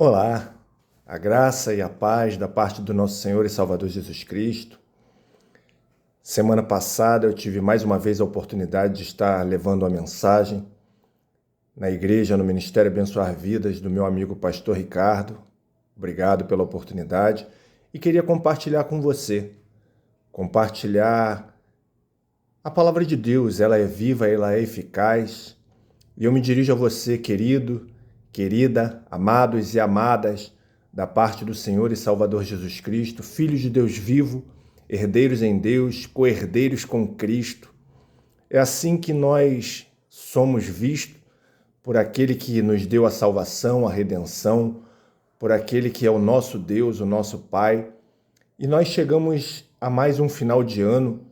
Olá, a graça e a paz da parte do nosso Senhor e Salvador Jesus Cristo. Semana passada eu tive mais uma vez a oportunidade de estar levando a mensagem na igreja, no Ministério Abençoar Vidas do meu amigo pastor Ricardo. Obrigado pela oportunidade e queria compartilhar com você, compartilhar a palavra de Deus. Ela é viva, ela é eficaz e eu me dirijo a você, querido, querida, amados e amadas da parte do Senhor e Salvador Jesus Cristo, filhos de Deus vivo, herdeiros em Deus, co-herdeiros com Cristo. É assim que nós somos vistos por aquele que nos deu a salvação, a redenção, por aquele que é o nosso Deus, o nosso Pai. E nós chegamos a mais um final de ano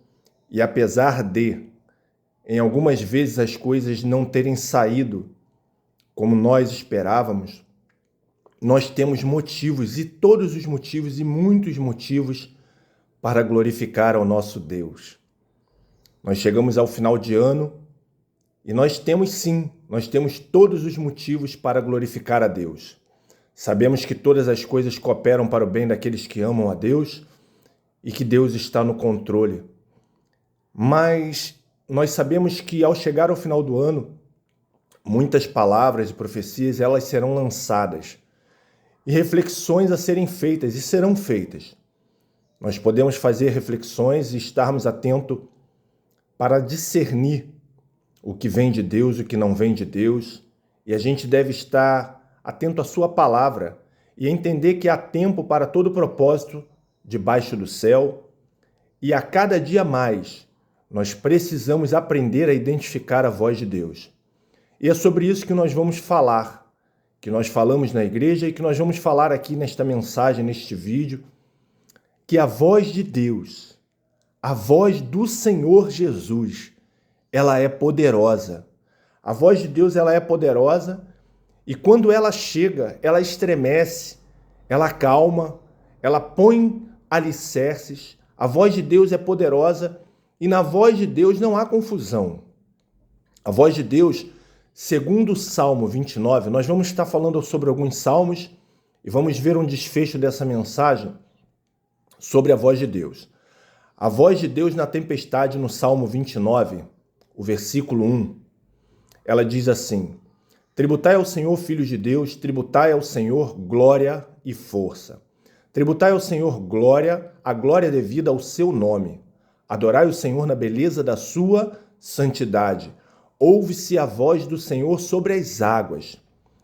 e apesar de, em algumas vezes, as coisas não terem saído como nós esperávamos, nós temos motivos, e todos os motivos, e muitos motivos, para glorificar ao nosso Deus. Nós chegamos ao final de ano e nós temos todos os motivos para glorificar a Deus. Sabemos que todas as coisas cooperam para o bem daqueles que amam a Deus e que Deus está no controle. Mas nós sabemos que ao chegar ao final do ano, muitas palavras e profecias, elas serão lançadas e reflexões a serem feitas e serão feitas. Nós podemos fazer reflexões e estarmos atentos para discernir o que vem de Deus e o que não vem de Deus. E a gente deve estar atento à sua palavra e entender que há tempo para todo propósito debaixo do céu. E a cada dia mais, nós precisamos aprender a identificar a voz de Deus. E é sobre isso que nós vamos falar, que nós falamos na igreja e que nós vamos falar aqui nesta mensagem, neste vídeo, que a voz de Deus, a voz do Senhor Jesus, ela é poderosa. A voz de Deus, ela é poderosa e quando ela chega, ela estremece, ela acalma, ela põe alicerces. A voz de Deus é poderosa e na voz de Deus não há confusão. A voz de Deus, segundo o Salmo 29, nós vamos estar falando sobre alguns salmos e vamos ver um desfecho dessa mensagem sobre a voz de Deus. A voz de Deus na tempestade, no Salmo 29, o versículo 1, ela diz assim: tributai ao Senhor, filhos de Deus, tributai ao Senhor glória e força. Tributai ao Senhor glória, a glória devida ao seu nome. Adorai o Senhor na beleza da sua santidade. Ouve-se a voz do Senhor sobre as águas.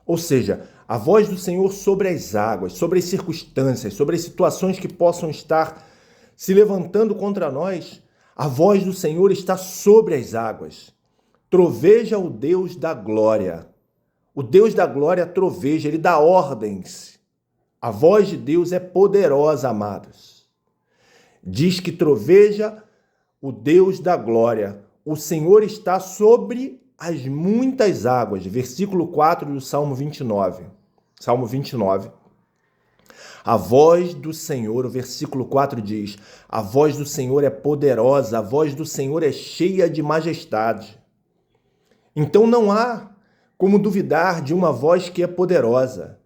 Ou seja, a voz do Senhor sobre as águas, sobre as circunstâncias, sobre as situações que possam estar se levantando contra nós. A voz do Senhor está sobre as águas. Troveja o Deus da glória. O Deus da glória troveja, ele dá ordens. A voz de Deus é poderosa, amados. Diz que troveja o Deus da glória. O Senhor está sobre as muitas águas. Versículo 4 do Salmo 29. Salmo 29. A voz do Senhor, o versículo 4 diz: a voz do Senhor é poderosa, a voz do Senhor é cheia de majestade. Então não há como duvidar de uma voz que é poderosa,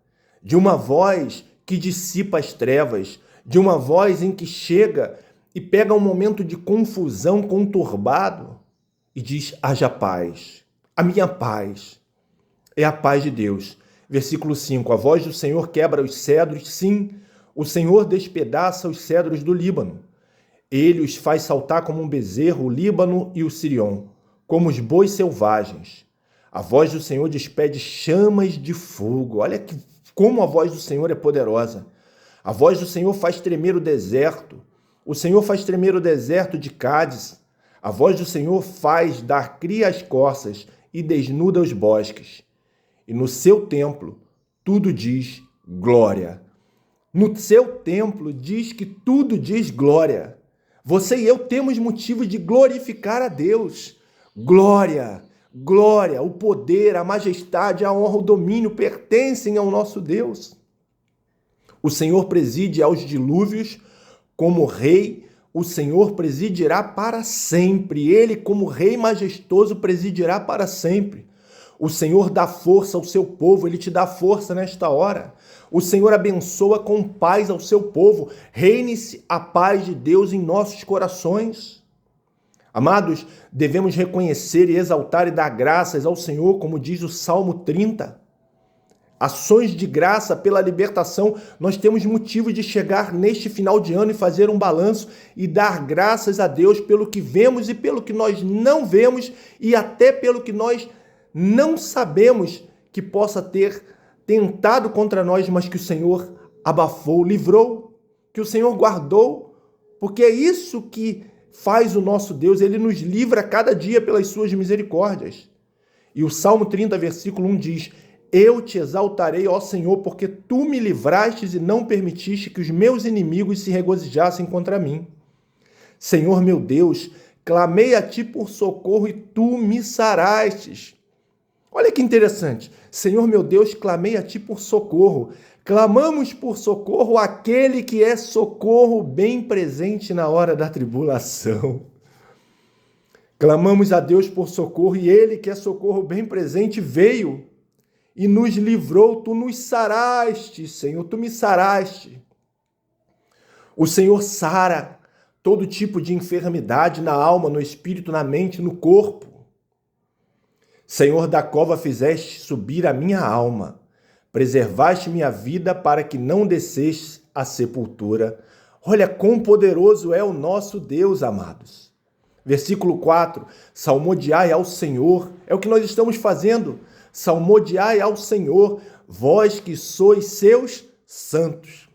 de uma voz que dissipa as trevas, de uma voz em que chega e pega um momento de confusão conturbado e diz: haja paz. A minha paz é a paz de Deus. Versículo 5, a voz do Senhor quebra os cedros, sim, o Senhor despedaça os cedros do Líbano. Ele os faz saltar como um bezerro, o Líbano e o Sirion, como os bois selvagens. A voz do Senhor despede chamas de fogo. Olha como a voz do Senhor é poderosa. A voz do Senhor faz tremer o deserto. O Senhor faz tremer o deserto de Cádiz. A voz do Senhor faz dar cria às corças e desnuda os bosques. E no seu templo, tudo diz glória. No seu templo diz que tudo diz glória. Você e eu temos motivo de glorificar a Deus. Glória, glória, o poder, a majestade, a honra, o domínio pertencem ao nosso Deus. O Senhor preside aos dilúvios como rei. O Senhor presidirá para sempre. Ele, como rei majestoso, presidirá para sempre. O Senhor dá força ao seu povo, Ele te dá força nesta hora. O Senhor abençoa com paz ao seu povo. Reine-se a paz de Deus em nossos corações. Amados, devemos reconhecer e exaltar e dar graças ao Senhor, como diz o Salmo 30. Ações de graça pela libertação. Nós temos motivo de chegar neste final de ano e fazer um balanço e dar graças a Deus pelo que vemos e pelo que nós não vemos e até pelo que nós não sabemos que possa ter tentado contra nós, mas que o Senhor abafou, livrou, que o Senhor guardou, porque é isso que faz o nosso Deus, Ele nos livra cada dia pelas suas misericórdias. E o Salmo 30, versículo 1 diz: eu te exaltarei, ó Senhor, porque tu me livrastes e não permitiste que os meus inimigos se regozijassem contra mim. Senhor meu Deus, clamei a ti por socorro e tu me sarastes. Olha que interessante. Senhor meu Deus, clamei a ti por socorro. Clamamos por socorro àquele que é socorro bem presente na hora da tribulação. Clamamos a Deus por socorro e Ele, que é socorro bem presente, veio e nos livrou. Tu nos saraste, Senhor, tu me saraste. O Senhor sara todo tipo de enfermidade na alma, no espírito, na mente, no corpo. Senhor, da cova fizeste subir a minha alma, preservaste minha vida para que não descesse à sepultura. Olha quão poderoso é o nosso Deus, amados. Versículo 4, salmodiai ao Senhor, é o que nós estamos fazendo. Salmodiai ao Senhor, vós que sois seus santos.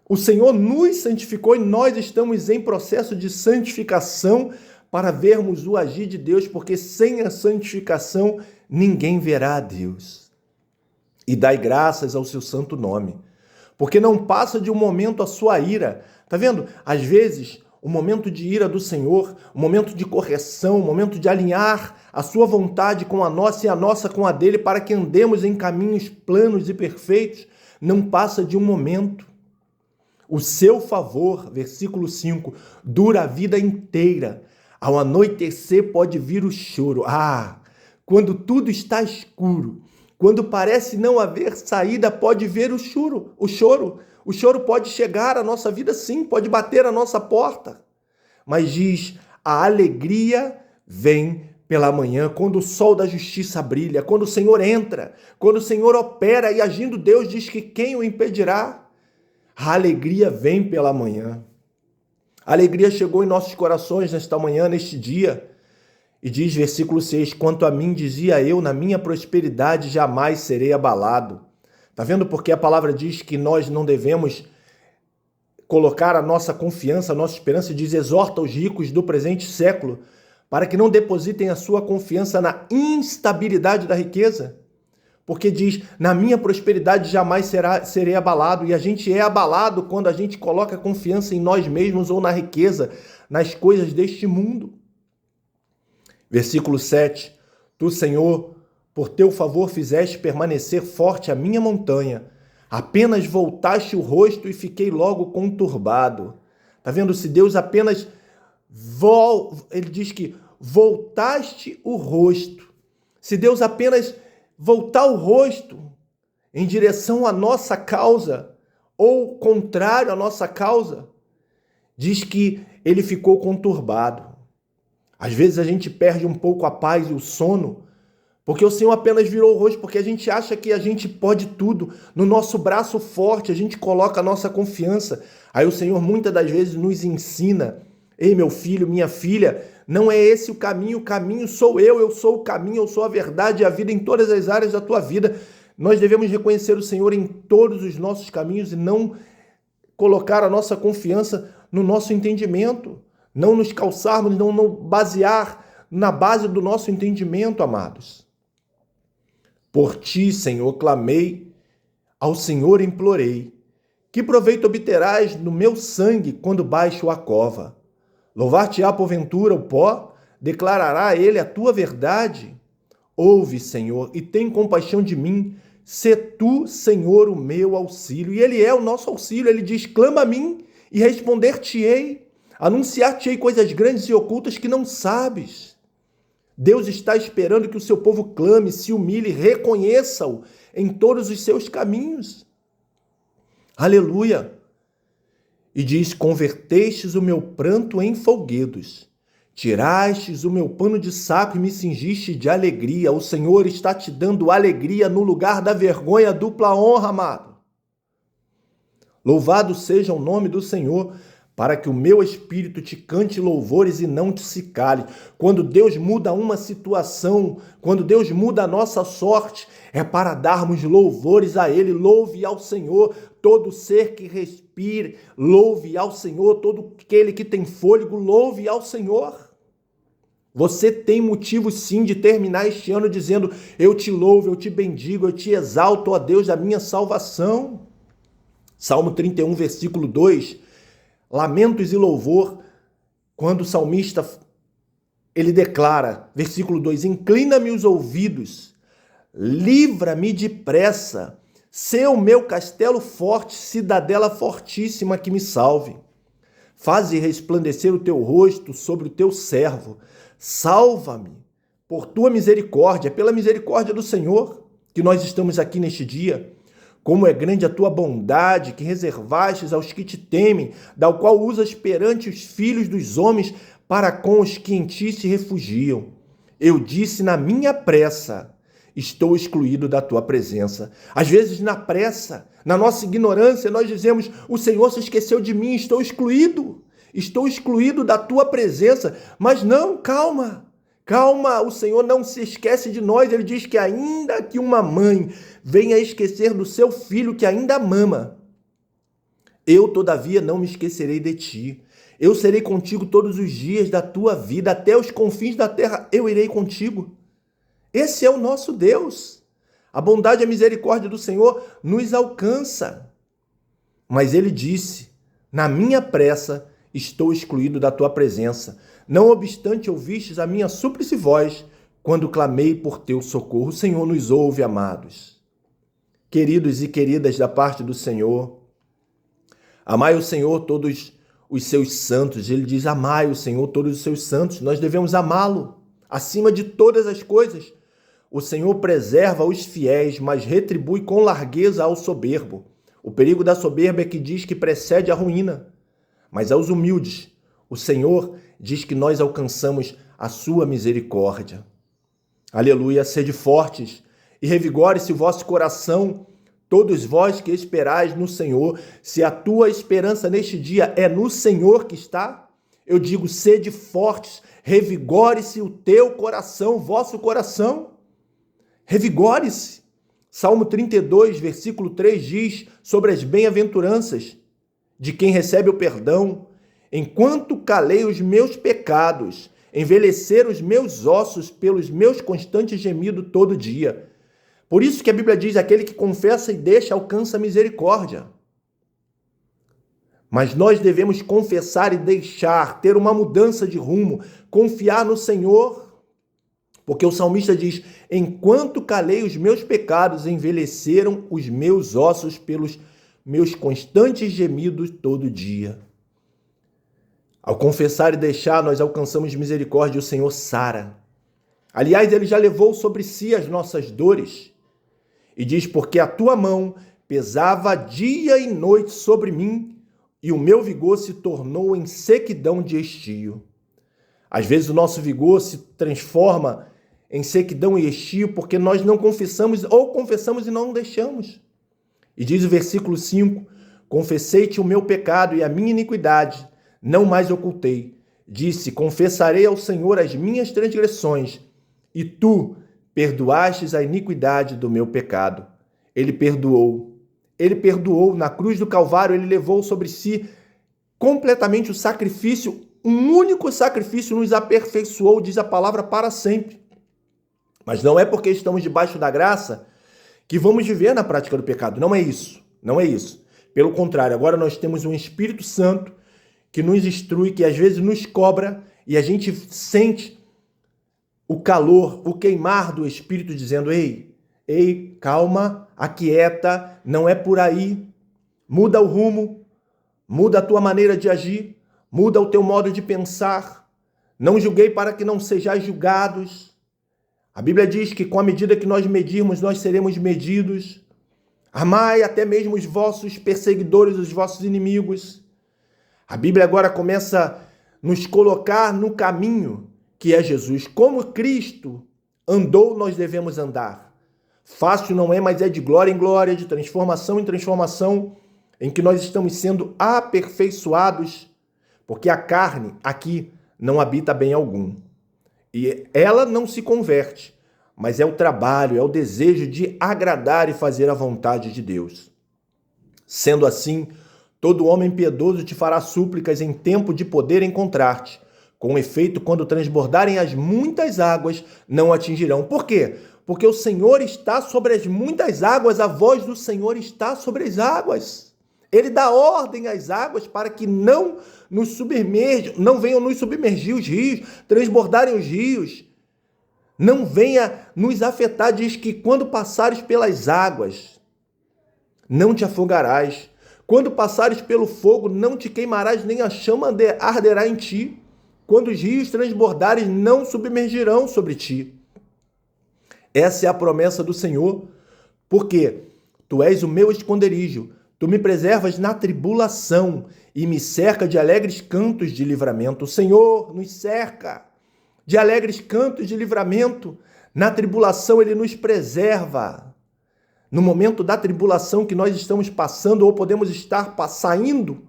O Senhor nos santificou e nós estamos em processo de santificação para vermos o agir de Deus, porque sem a santificação ninguém verá a Deus. E dai graças ao seu santo nome, porque não passa de um momento a sua ira. Tá vendo? Às vezes, o momento de ira do Senhor, o momento de correção, o momento de alinhar a sua vontade com a nossa e a nossa com a dele, para que andemos em caminhos planos e perfeitos, não passa de um momento. O seu favor, versículo 5, dura a vida inteira. Ao anoitecer pode vir o choro. Quando tudo está escuro, quando parece não haver saída, pode vir o choro. O choro pode chegar à nossa vida, sim, pode bater à nossa porta. Mas diz, a alegria vem pela manhã, quando o sol da justiça brilha, quando o Senhor entra, quando o Senhor opera e agindo Deus diz que quem o impedirá? A alegria vem pela manhã. A alegria chegou em nossos corações nesta manhã, neste dia. E diz, versículo 6, quanto a mim, dizia eu, na minha prosperidade jamais serei abalado. Está vendo porque a palavra diz que nós não devemos colocar a nossa confiança, a nossa esperança, diz, exorta os ricos do presente século, para que não depositem a sua confiança na instabilidade da riqueza. Porque diz, na minha prosperidade jamais serei abalado. E a gente é abalado quando a gente coloca confiança em nós mesmos ou na riqueza, nas coisas deste mundo. Versículo 7. Tu, Senhor, por teu favor fizeste permanecer forte a minha montanha. Apenas voltaste o rosto e fiquei logo conturbado. Está vendo? Se Deus apenas... Ele diz que voltaste o rosto. Se Deus apenas... voltar o rosto em direção à nossa causa, ou contrário à nossa causa, diz que ele ficou conturbado. Às vezes a gente perde um pouco a paz e o sono, porque o Senhor apenas virou o rosto, porque a gente acha que a gente pode tudo. No nosso braço forte a gente coloca a nossa confiança. Aí o Senhor muitas das vezes nos ensina, ei meu filho, minha filha, não é esse o caminho sou eu sou o caminho, eu sou a verdade e a vida em todas as áreas da tua vida. Nós devemos reconhecer o Senhor em todos os nossos caminhos e não colocar a nossa confiança no nosso entendimento, não nos calçarmos, não basear na base do nosso entendimento, amados. Por ti, Senhor, clamei, ao Senhor implorei. Que proveito obterás no meu sangue quando baixo a cova? Louvar-te-á porventura o pó? Declarará ele a tua verdade? Ouve, Senhor, e tem compaixão de mim. Sê tu, Senhor, o meu auxílio. E ele é o nosso auxílio. Ele diz, clama a mim e responder-te-ei. Anunciar-te-ei coisas grandes e ocultas que não sabes. Deus está esperando que o seu povo clame, se humilhe, reconheça-o em todos os seus caminhos. Aleluia! E diz: convertestes o meu pranto em folguedos, tirastes o meu pano de saco e me cingiste de alegria. O Senhor está te dando alegria no lugar da vergonha, dupla honra, amado. Louvado seja o nome do Senhor, para que o meu espírito te cante louvores e não te se cale. Quando Deus muda uma situação, quando Deus muda a nossa sorte, é para darmos louvores a Ele. Louve ao Senhor todo ser que respire, louve ao Senhor todo aquele que tem fôlego, louve ao Senhor. Você tem motivo sim de terminar este ano dizendo: eu te louvo, eu te bendigo, eu te exalto, ó Deus da minha salvação. Salmo 31, versículo 2, lamentos e louvor, quando o salmista, ele declara, versículo 2, inclina-me os ouvidos, livra-me depressa, sê o meu castelo forte, cidadela fortíssima que me salve. Faze resplandecer o teu rosto sobre o teu servo, salva-me por tua misericórdia, pela misericórdia do Senhor, que nós estamos aqui neste dia. Como é grande a tua bondade que reservastes aos que te temem, da qual usas perante os filhos dos homens para com os que em ti se refugiam. Eu disse na minha pressa, estou excluído da tua presença. Às vezes na pressa, na nossa ignorância, nós dizemos: o Senhor se esqueceu de mim, estou excluído da tua presença. Mas não, calma. Calma, o Senhor não se esquece de nós. Ele diz que ainda que uma mãe venha esquecer do seu filho que ainda mama, eu, todavia, não me esquecerei de ti. Eu serei contigo todos os dias da tua vida, até os confins da terra eu irei contigo. Esse é o nosso Deus. A bondade e a misericórdia do Senhor nos alcança. Mas ele disse: na minha pressa estou excluído da tua presença. Não obstante ouvistes a minha súplice voz, quando clamei por teu socorro. O Senhor nos ouve, amados. Queridos e queridas da parte do Senhor, amai o Senhor todos os seus santos. Ele diz: amai o Senhor todos os seus santos. Nós devemos amá-lo acima de todas as coisas. O Senhor preserva os fiéis, mas retribui com largueza ao soberbo. O perigo da soberba é que diz que precede a ruína. Mas aos humildes, o Senhor diz que nós alcançamos a sua misericórdia. Aleluia, sede fortes e revigore-se o vosso coração, todos vós que esperais no Senhor. Se a tua esperança neste dia é no Senhor que está, eu digo: sede fortes, revigore-se o teu coração, o vosso coração. Revigore-se. Salmo 32, versículo 3 diz sobre as bem-aventuranças de quem recebe o perdão. Enquanto calei os meus pecados, envelheceram os meus ossos pelos meus constantes gemidos todo dia. Por isso que a Bíblia diz: aquele que confessa e deixa alcança misericórdia. Mas nós devemos confessar e deixar, ter uma mudança de rumo, confiar no Senhor. Porque o salmista diz: enquanto calei os meus pecados, envelheceram os meus ossos pelos meus constantes gemidos todo dia. Ao confessar e deixar, nós alcançamos misericórdia e o Senhor sara. Aliás, ele já levou sobre si as nossas dores. E diz: porque a tua mão pesava dia e noite sobre mim, e o meu vigor se tornou em sequidão de estio. Às vezes o nosso vigor se transforma em sequidão e estio porque nós não confessamos, ou confessamos e não deixamos. E diz o versículo 5, confessei-te o meu pecado e a minha iniquidade, não mais ocultei. Disse, confessarei ao Senhor as minhas transgressões, e tu perdoastes a iniquidade do meu pecado. Ele perdoou na cruz do Calvário, ele levou sobre si completamente o sacrifício, um único sacrifício nos aperfeiçoou, diz a palavra, para sempre. Mas não é porque estamos debaixo da graça que vamos viver na prática do pecado. Não é isso. Não é isso. Pelo contrário, agora nós temos um Espírito Santo que nos instrui, que às vezes nos cobra e a gente sente o calor, o queimar do Espírito dizendo: ei, calma, aquieta, não é por aí. Muda o rumo, muda a tua maneira de agir, muda o teu modo de pensar. Não julguei para que não sejais julgados. A Bíblia diz que com a medida que nós medirmos, nós seremos medidos. Amai até mesmo os vossos perseguidores, os vossos inimigos. A Bíblia agora começa a nos colocar no caminho que é Jesus. Como Cristo andou, nós devemos andar. Fácil não é, mas é de glória em glória, de transformação em transformação, em que nós estamos sendo aperfeiçoados, porque a carne aqui não habita bem algum. E ela não se converte, mas é o trabalho, é o desejo de agradar e fazer a vontade de Deus. Sendo assim, todo homem piedoso te fará súplicas em tempo de poder encontrar-te. Com efeito, quando transbordarem as muitas águas, não atingirão. Por quê? Porque o Senhor está sobre as muitas águas, a voz do Senhor está sobre as águas. Ele dá ordem às águas para que não venham nos submergir os rios, transbordarem os rios. Não venha nos afetar, diz que quando passares pelas águas, não te afogarás. Quando passares pelo fogo, não te queimarás, nem a chama arderá em ti. Quando os rios transbordarem, não submergirão sobre ti. Essa é a promessa do Senhor, porque tu és o meu esconderijo, tu me preservas na tribulação e me cerca de alegres cantos de livramento. O Senhor nos cerca de alegres cantos de livramento. Na tribulação ele nos preserva. No momento da tribulação que nós estamos passando ou podemos estar saindo,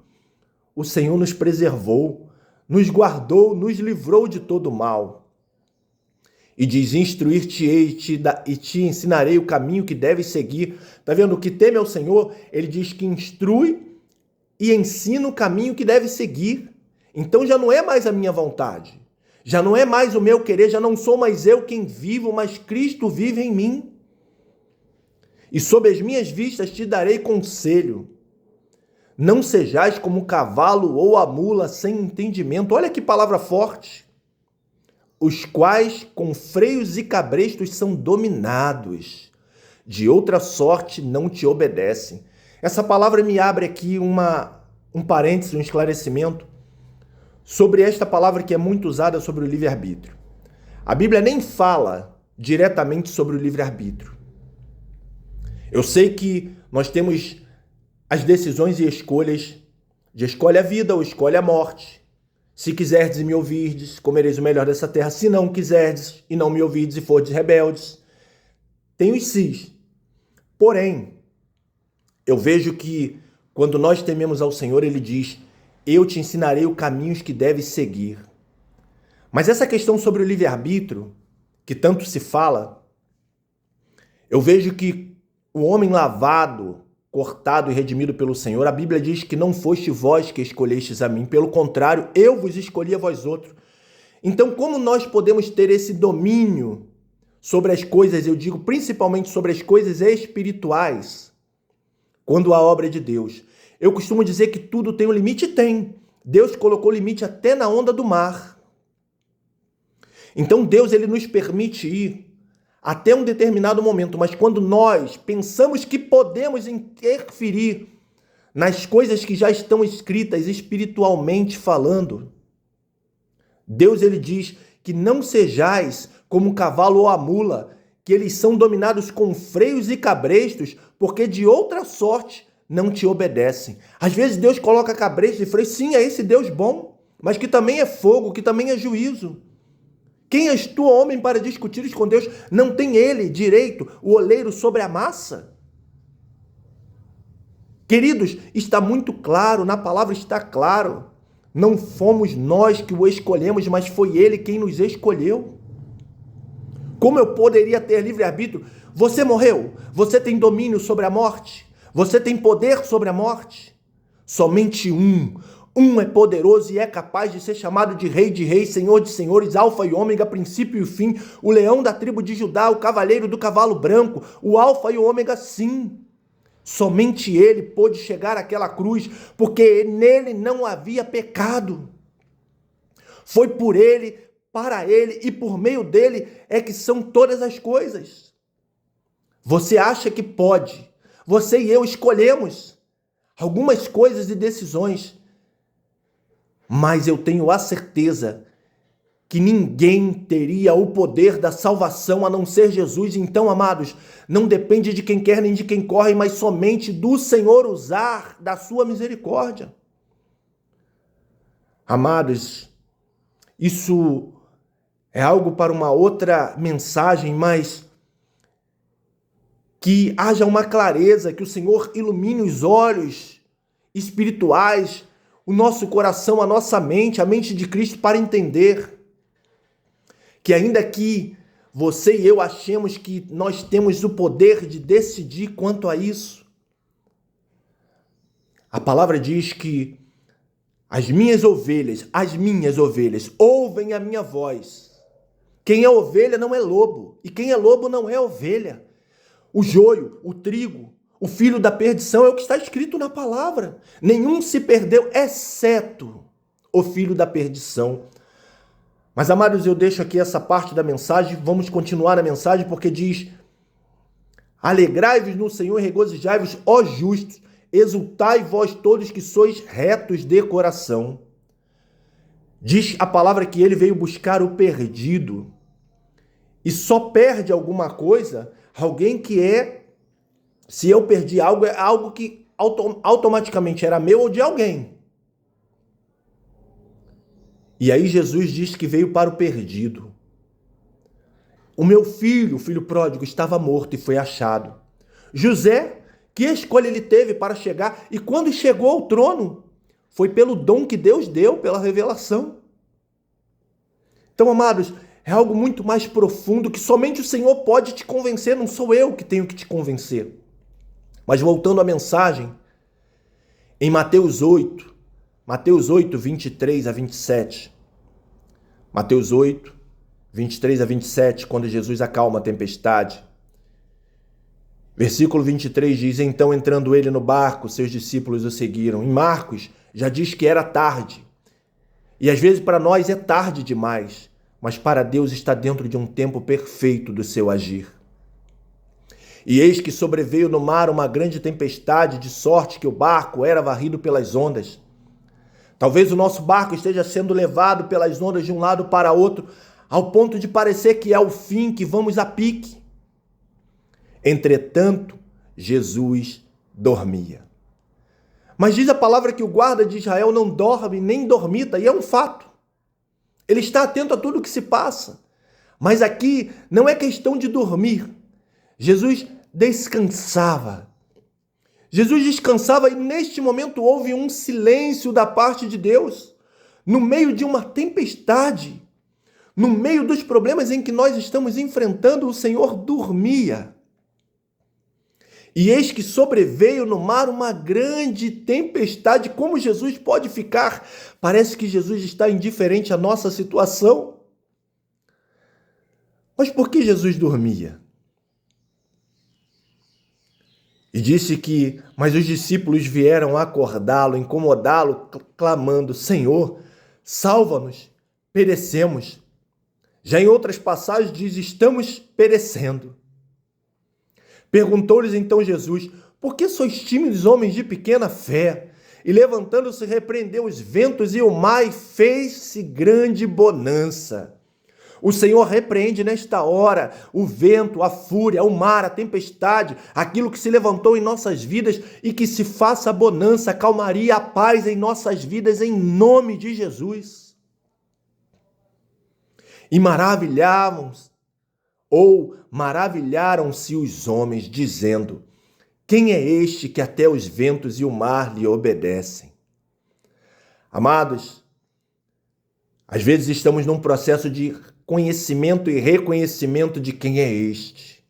o Senhor nos preservou, nos guardou, nos livrou de todo mal. E diz, instruir-te-ei e te ensinarei o caminho que deves seguir. Está vendo? O que teme ao Senhor, ele diz que instrui e ensina o caminho que deve seguir. Então já não é mais a minha vontade, já não é mais o meu querer, já não sou mais eu quem vivo, mas Cristo vive em mim. E sob as minhas vistas te darei conselho. Não sejais como o cavalo ou a mula sem entendimento. Olha que palavra forte. Os quais com freios e cabrestos são dominados. De outra sorte não te obedecem. Essa palavra me abre aqui um parênteses, um esclarecimento sobre esta palavra que é muito usada sobre o livre-arbítrio. A Bíblia nem fala diretamente sobre o livre-arbítrio. Eu sei que nós temos as decisões e escolhas de escolhe a vida ou escolhe a morte. Se quiserdes e me ouvirdes, comereis o melhor dessa terra. Se não quiserdes e não me ouvirdes e fordes rebeldes. Tem os sis. Porém, eu vejo que quando nós tememos ao Senhor, ele diz, eu te ensinarei os caminhos que deves seguir. Mas essa questão sobre o livre-arbítrio, que tanto se fala, eu vejo que o homem lavado, cortado e redimido pelo Senhor, a Bíblia diz que não foste vós que escolhestes a mim, pelo contrário, eu vos escolhi a vós outros. Então, como nós podemos ter esse domínio sobre as coisas, eu digo principalmente sobre as coisas espirituais, quando a obra é de Deus? Eu costumo dizer que tudo tem um limite? Tem. Deus colocou limite até na onda do mar. Então, Deus ele nos permite ir até um determinado momento, mas quando nós pensamos que podemos interferir nas coisas que já estão escritas espiritualmente falando, Deus ele diz que não sejais como o cavalo ou a mula, que eles são dominados com freios e cabrestos, porque de outra sorte não te obedecem. Às vezes Deus coloca cabrestos e freios, sim, é esse Deus bom, mas que também é fogo, que também é juízo. Quem és tu, homem, para discutires com Deus? Não tem ele direito, o oleiro sobre a massa? Queridos, está muito claro, na palavra está claro. Não fomos nós que o escolhemos, mas foi ele quem nos escolheu. Como eu poderia ter livre-arbítrio? Você morreu, você tem domínio sobre a morte, você tem poder sobre a morte. Somente um é poderoso e é capaz de ser chamado de reis, senhor de senhores, alfa e ômega, princípio e o fim, o leão da tribo de Judá, o cavaleiro do cavalo branco, o alfa e o ômega, sim. Somente ele pôde chegar àquela cruz, porque nele não havia pecado. Foi por ele, para ele e por meio dele é que são todas as coisas. Você acha que pode? Você e eu escolhemos algumas coisas e decisões, mas eu tenho a certeza que ninguém teria o poder da salvação a não ser Jesus. Então, amados, não depende de quem quer nem de quem corre, mas somente do Senhor usar da sua misericórdia. Amados, isso é algo para uma outra mensagem, mas que haja uma clareza, que o Senhor ilumine os olhos espirituais, o nosso coração, a nossa mente, a mente de Cristo, para entender que ainda que você e eu achemos que nós temos o poder de decidir quanto a isso, a palavra diz que as minhas ovelhas, ouvem a minha voz. Quem é ovelha não é lobo, e quem é lobo não é ovelha. O joio, o trigo, o filho da perdição é o que está escrito na palavra. Nenhum se perdeu, exceto o filho da perdição. Mas, amados, eu deixo aqui essa parte da mensagem, vamos continuar a mensagem, porque diz: alegrai-vos no Senhor e regozijai-vos, ó justos, exultai vós todos que sois retos de coração. Diz a palavra que ele veio buscar o perdido. E só perde alguma coisa alguém que se eu perdi algo, é algo que automaticamente era meu ou de alguém. E aí Jesus diz que veio para o perdido. O meu filho, o filho pródigo, estava morto e foi achado. José, que escolha ele teve para chegar? E quando chegou ao trono, foi pelo dom que Deus deu, pela revelação. Então, amados, é algo muito mais profundo que somente o Senhor pode te convencer, não sou eu que tenho que te convencer. Mas voltando à mensagem, em Mateus 8, 23 a 27. Mateus 8, 23 a 27, quando Jesus acalma a tempestade. Versículo 23 diz: então, entrando ele no barco, seus discípulos o seguiram. Em Marcos, já diz que era tarde. E às vezes para nós é tarde demais, mas para Deus está dentro de um tempo perfeito do seu agir. E eis que sobreveio no mar uma grande tempestade, de sorte que o barco era varrido pelas ondas. Talvez o nosso barco esteja sendo levado pelas ondas de um lado para outro, ao ponto de parecer que é o fim, que vamos a pique. Entretanto, Jesus dormia. Mas diz a palavra que o guarda de Israel não dorme nem dormita, e é um fato. Ele está atento a tudo o que se passa. Mas aqui não é questão de dormir. Jesus descansava. Jesus descansava e neste momento houve um silêncio da parte de Deus. No meio de uma tempestade, no meio dos problemas em que nós estamos enfrentando, o Senhor dormia. E eis que sobreveio no mar uma grande tempestade. Como Jesus pode ficar? Parece que Jesus está indiferente à nossa situação. Mas por que Jesus dormia? E disse que, mas os discípulos vieram acordá-lo, incomodá-lo, clamando: Senhor, salva-nos, perecemos. Já em outras passagens diz: estamos perecendo. Perguntou-lhes então Jesus: por que sois tímidos, homens de pequena fé? E levantando-se, repreendeu os ventos e o mar, e fez-se grande bonança. O Senhor repreende nesta hora o vento, a fúria, o mar, a tempestade, aquilo que se levantou em nossas vidas, e que se faça a bonança, a calmaria, a paz em nossas vidas, em nome de Jesus. E maravilharam-se os homens, dizendo: quem é este que até os ventos e o mar lhe obedecem? Amados, às vezes estamos num processo de conhecimento e reconhecimento de quem é este.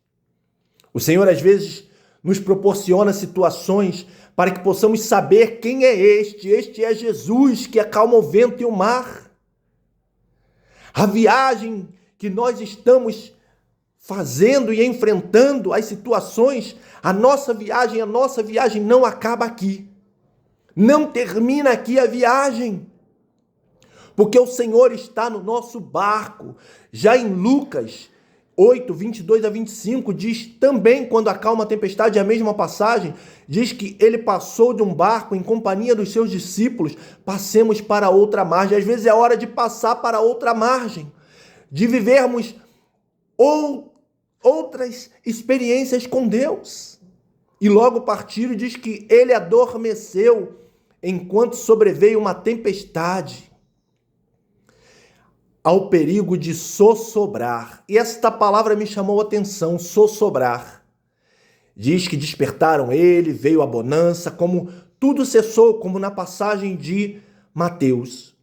O Senhor às vezes nos proporciona situações para que possamos saber quem é este. Este é Jesus, que acalma o vento e o mar. A viagem que nós estamos fazendo e enfrentando as situações, a nossa viagem não acaba aqui. Não termina aqui a viagem. Porque o Senhor está no nosso barco. Já em Lucas, 8, 22 a 25, diz também, quando acalma a tempestade, é a mesma passagem, diz que ele passou de um barco em companhia dos seus discípulos, passemos para outra margem. Às vezes é hora de passar para outra margem, de vivermos outras experiências com Deus. E logo partiram, diz que ele adormeceu enquanto sobreveio uma tempestade, ao perigo de sossobrar. E esta palavra me chamou a atenção, sossobrar. Diz que despertaram ele, veio a bonança, como tudo cessou, como na passagem de Mateus.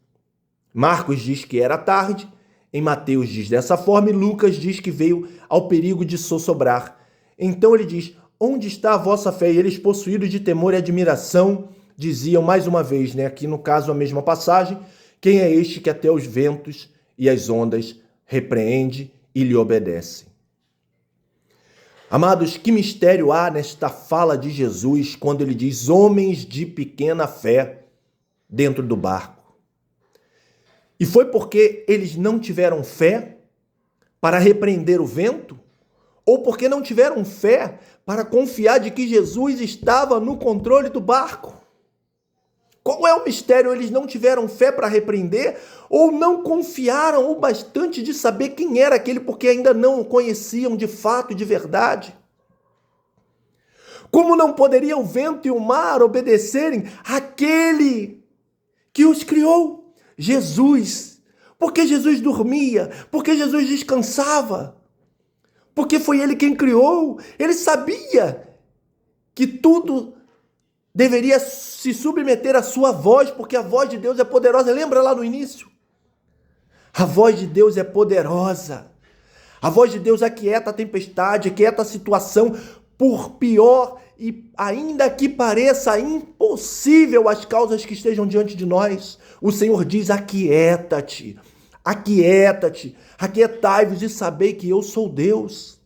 Marcos diz que era tarde, em Mateus diz dessa forma, e Lucas diz que veio ao perigo de sossobrar. Então ele diz, onde está a vossa fé? E eles, possuídos de temor e admiração, diziam mais uma vez, aqui no caso a mesma passagem, quem é este que até os ventos e as ondas repreende e lhe obedece? Amados, que mistério há nesta fala de Jesus quando ele diz homens de pequena fé dentro do barco? E foi porque eles não tiveram fé para repreender o vento? Ou porque não tiveram fé para confiar de que Jesus estava no controle do barco? Qual é o mistério? Eles não tiveram fé para repreender ou não confiaram o bastante de saber quem era aquele porque ainda não o conheciam de fato e de verdade? Como não poderia o vento e o mar obedecerem àquele que os criou? Jesus. Porque Jesus dormia, porque Jesus descansava, porque foi ele quem criou. Ele sabia que tudo deveria se submeter à sua voz, porque a voz de Deus é poderosa. Lembra lá no início? A voz de Deus é poderosa. A voz de Deus aquieta a tempestade, aquieta a situação, por pior e ainda que pareça impossível as causas que estejam diante de nós. O Senhor diz, aquieta-te, aquieta-te, aquietai-vos e sabei que eu sou Deus.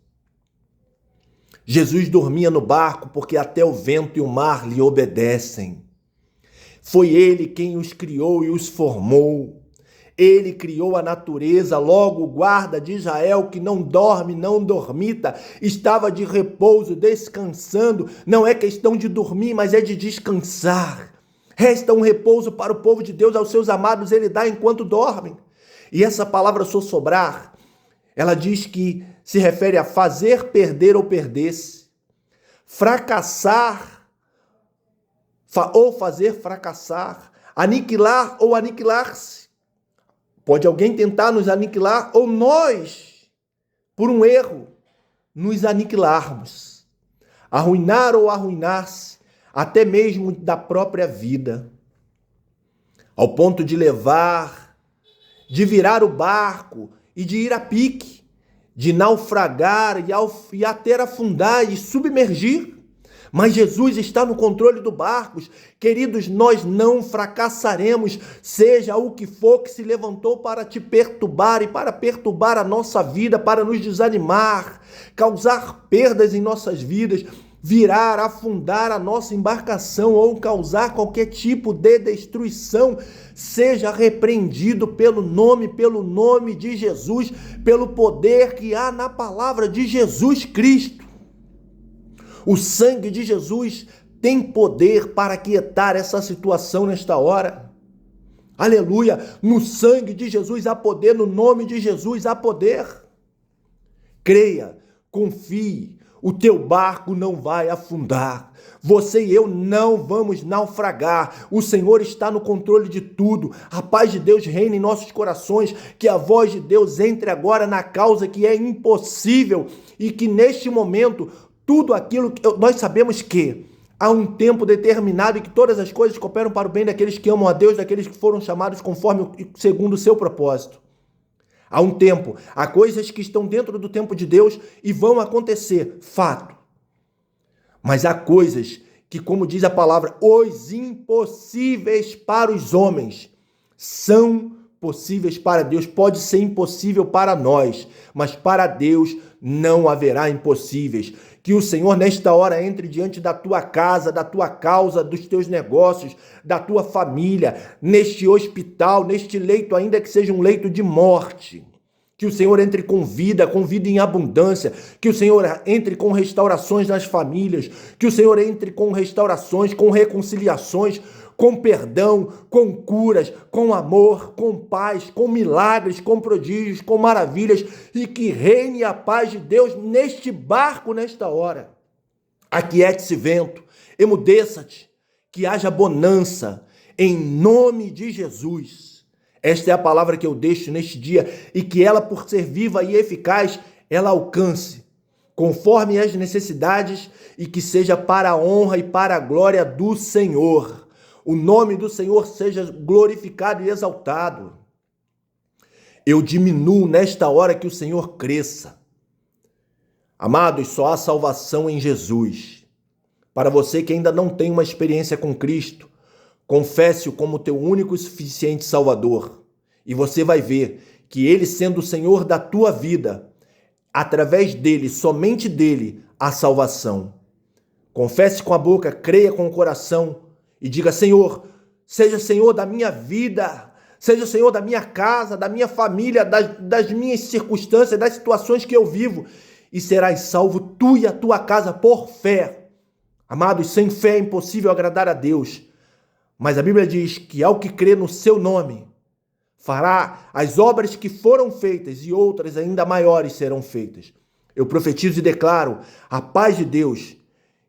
Jesus dormia no barco porque até o vento e o mar lhe obedecem. Foi ele quem os criou e os formou. Ele criou a natureza, logo o guarda de Israel que não dorme, não dormita, estava de repouso, descansando. Não é questão de dormir, mas é de descansar. Resta um repouso para o povo de Deus, aos seus amados ele dá enquanto dormem. E essa palavra sossobrar, ela diz que se refere a fazer, perder ou perder-se, fracassar ou fazer fracassar, aniquilar ou aniquilar-se. Pode alguém tentar nos aniquilar ou nós, por um erro, nos aniquilarmos. Arruinar ou arruinar-se, até mesmo da própria vida. Ao ponto de levar, de virar o barco e de ir a pique, de naufragar e até afundar e submergir. Mas Jesus está no controle do barco. Queridos, nós não fracassaremos, seja o que for que se levantou para te perturbar e para perturbar a nossa vida, para nos desanimar, causar perdas em nossas vidas, virar, afundar a nossa embarcação ou causar qualquer tipo de destruição, seja repreendido pelo nome de Jesus, pelo poder que há na palavra de Jesus Cristo. O sangue de Jesus tem poder para aquietar essa situação nesta hora. Aleluia! No sangue de Jesus há poder, no nome de Jesus há poder. Creia, confie, o teu barco não vai afundar. Você e eu não vamos naufragar. O Senhor está no controle de tudo. A paz de Deus reina em nossos corações. Que a voz de Deus entre agora na causa que é impossível e que neste momento tudo aquilo que nós sabemos que há um tempo determinado e que todas as coisas cooperam para o bem daqueles que amam a Deus, daqueles que foram chamados segundo o seu propósito. Há um tempo, há coisas que estão dentro do tempo de Deus e vão acontecer, fato. Mas há coisas que, como diz a palavra, os impossíveis para os homens são possíveis para Deus. Pode ser impossível para nós, mas para Deus não haverá impossíveis. Que o Senhor nesta hora entre diante da tua casa, da tua causa, dos teus negócios, da tua família, neste hospital, neste leito, ainda que seja um leito de morte. Que o Senhor entre com vida em abundância. Que o Senhor entre com restaurações nas famílias. Que o Senhor entre com restaurações, com reconciliações, com perdão, com curas, com amor, com paz, com milagres, com prodígios, com maravilhas. E que reine a paz de Deus neste barco, nesta hora. Aquiete-se vento, emudeça-te, que haja bonança, em nome de Jesus. Esta é a palavra que eu deixo neste dia e que ela, por ser viva e eficaz, ela alcance, conforme as necessidades e que seja para a honra e para a glória do Senhor. O nome do Senhor seja glorificado e exaltado. Eu diminuo nesta hora que o Senhor cresça. Amados, só há salvação em Jesus. Para você que ainda não tem uma experiência com Cristo, confesse-o como teu único e suficiente Salvador. E você vai ver que Ele, sendo o Senhor da tua vida, através dele, somente dele, há salvação. Confesse com a boca, creia com o coração e diga: Senhor, seja Senhor da minha vida, seja Senhor da minha casa, da minha família, das minhas circunstâncias, das situações que eu vivo, e serás salvo tu e a tua casa por fé. Amados, sem fé é impossível agradar a Deus. Mas a Bíblia diz que ao que crê no seu nome, fará as obras que foram feitas e outras ainda maiores serão feitas. Eu profetizo e declaro a paz de Deus,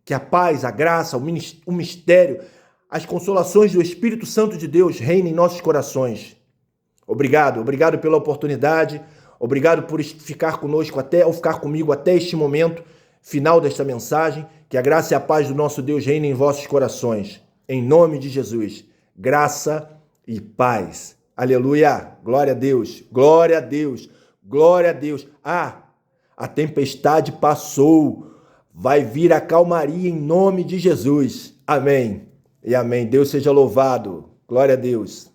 que a paz, a graça, o mistério, as consolações do Espírito Santo de Deus reinem em nossos corações. Obrigado pela oportunidade, obrigado por ficar conosco ou ficar comigo até este momento final desta mensagem. Que a graça e a paz do nosso Deus reinem em vossos corações. Em nome de Jesus, graça e paz. Aleluia, glória a Deus, glória a Deus, glória a Deus. A tempestade passou, vai vir a calmaria em nome de Jesus. Amém e amém. Deus seja louvado, glória a Deus.